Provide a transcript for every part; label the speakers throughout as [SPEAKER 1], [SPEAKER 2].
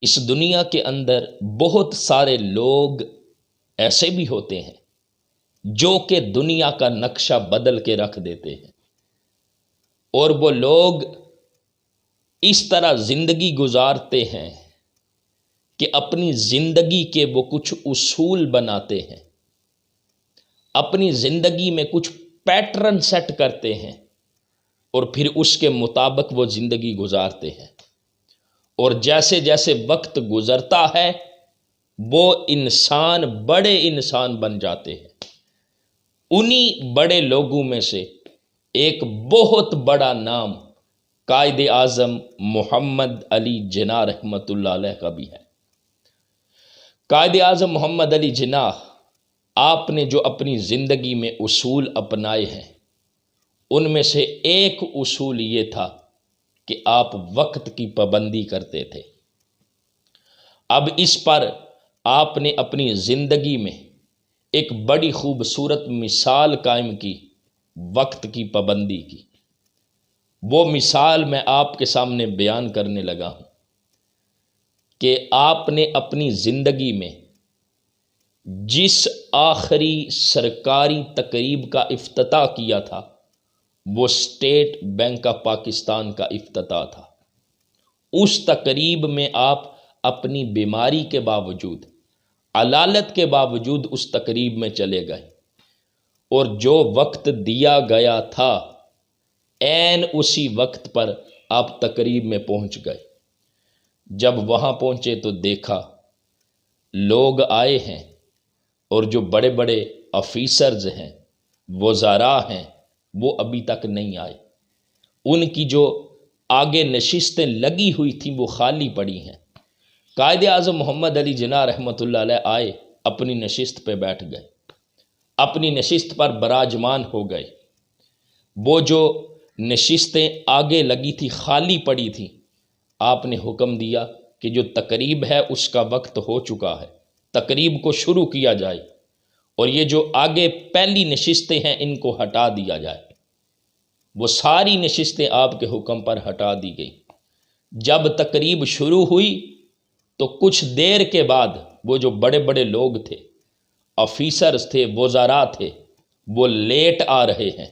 [SPEAKER 1] اس دنیا کے اندر بہت سارے لوگ ایسے بھی ہوتے ہیں جو کہ دنیا کا نقشہ بدل کے رکھ دیتے ہیں، اور وہ لوگ اس طرح زندگی گزارتے ہیں کہ اپنی زندگی کے وہ کچھ اصول بناتے ہیں، اپنی زندگی میں کچھ پیٹرن سیٹ کرتے ہیں اور پھر اس کے مطابق وہ زندگی گزارتے ہیں، اور جیسے جیسے وقت گزرتا ہے وہ انسان بڑے انسان بن جاتے ہیں۔ انہی بڑے لوگوں میں سے ایک بہت بڑا نام قائد اعظم محمد علی جناح رحمۃ اللہ علیہ کا بھی ہے۔ قائد اعظم محمد علی جناح، آپ نے جو اپنی زندگی میں اصول اپنائے ہیں ان میں سے ایک اصول یہ تھا کہ آپ وقت کی پابندی کرتے تھے۔ اب اس پر آپ نے اپنی زندگی میں ایک بڑی خوبصورت مثال قائم کی وقت کی پابندی کی۔ وہ مثال میں آپ کے سامنے بیان کرنے لگا ہوں کہ آپ نے اپنی زندگی میں جس آخری سرکاری تقریب کا افتتاح کیا تھا وہ اسٹیٹ بینک آف پاکستان کا افتتاح تھا۔ اس تقریب میں آپ اپنی بیماری کے باوجود، علالت کے باوجود اس تقریب میں چلے گئے، اور جو وقت دیا گیا تھا عین اسی وقت پر آپ تقریب میں پہنچ گئے۔ جب وہاں پہنچے تو دیکھا لوگ آئے ہیں اور جو بڑے بڑے آفیسرز ہیں، وزراء ہیں، وہ ابھی تک نہیں آئے۔ ان کی جو آگے نشستیں لگی ہوئی تھیں وہ خالی پڑی ہیں۔ قائد اعظم محمد علی جناح رحمۃ اللہ علیہ آئے، اپنی نشست پہ بیٹھ گئے، اپنی نشست پر براجمان ہو گئے۔ وہ جو نشستیں آگے لگی تھی خالی پڑی تھیں، آپ نے حکم دیا کہ جو تقریب ہے اس کا وقت ہو چکا ہے، تقریب کو شروع کیا جائے، اور یہ جو آگے پہلی نشستیں ہیں ان کو ہٹا دیا جائے۔ وہ ساری نشستیں آپ کے حکم پر ہٹا دی گئی۔ جب تقریب شروع ہوئی تو کچھ دیر کے بعد وہ جو بڑے بڑے لوگ تھے، آفیسرز تھے، وزراء تھے، وہ لیٹ آ رہے ہیں۔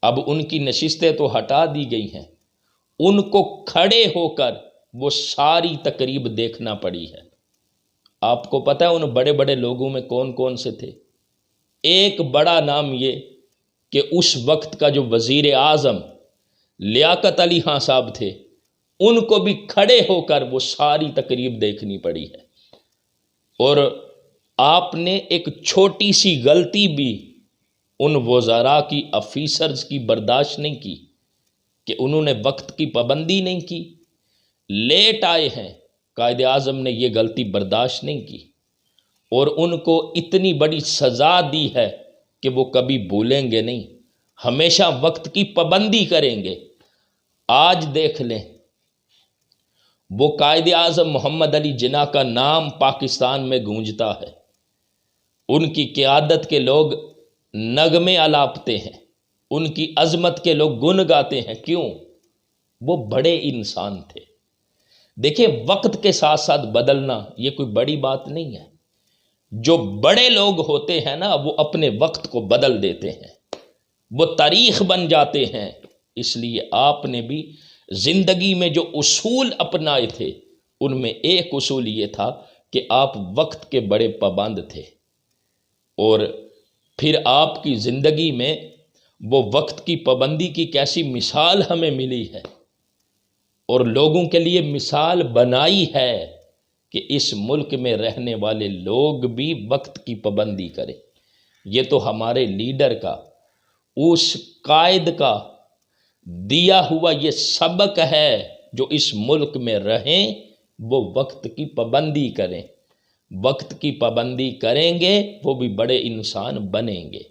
[SPEAKER 1] اب ان کی نشستیں تو ہٹا دی گئی ہیں، ان کو کھڑے ہو کر وہ ساری تقریب دیکھنا پڑی ہے۔ آپ کو پتہ ہے ان بڑے بڑے لوگوں میں کون کون سے تھے؟ ایک بڑا نام یہ کہ اس وقت کا جو وزیر اعظم لیاقت علی خان صاحب تھے، ان کو بھی کھڑے ہو کر وہ ساری تقریب دیکھنی پڑی ہے۔ اور آپ نے ایک چھوٹی سی غلطی بھی ان وزراء کی، آفیسرز کی برداشت نہیں کی کہ انہوں نے وقت کی پابندی نہیں کی، لیٹ آئے ہیں۔ قائد اعظم نے یہ غلطی برداشت نہیں کی اور ان کو اتنی بڑی سزا دی ہے کہ وہ کبھی بھولیں گے نہیں، ہمیشہ وقت کی پابندی کریں گے۔ آج دیکھ لیں، وہ قائد اعظم محمد علی جناح کا نام پاکستان میں گونجتا ہے، ان کی قیادت کے لوگ نغمے الاپتے ہیں، ان کی عظمت کے لوگ گن گاتے ہیں۔ کیوں؟ وہ بڑے انسان تھے۔ دیکھیں، وقت کے ساتھ ساتھ بدلنا یہ کوئی بڑی بات نہیں ہے۔ جو بڑے لوگ ہوتے ہیں نا، وہ اپنے وقت کو بدل دیتے ہیں، وہ تاریخ بن جاتے ہیں۔ اس لیے آپ نے بھی زندگی میں جو اصول اپنائے تھے ان میں ایک اصول یہ تھا کہ آپ وقت کے بڑے پابند تھے، اور پھر آپ کی زندگی میں وہ وقت کی پابندی کی کیسی مثال ہمیں ملی ہے، اور لوگوں کے لیے مثال بنائی ہے کہ اس ملک میں رہنے والے لوگ بھی وقت کی پابندی کریں۔ یہ تو ہمارے لیڈر کا، اس قائد کا دیا ہوا یہ سبق ہے، جو اس ملک میں رہیں وہ وقت کی پابندی کریں۔ وقت کی پابندی کریں گے وہ بھی بڑے انسان بنیں گے۔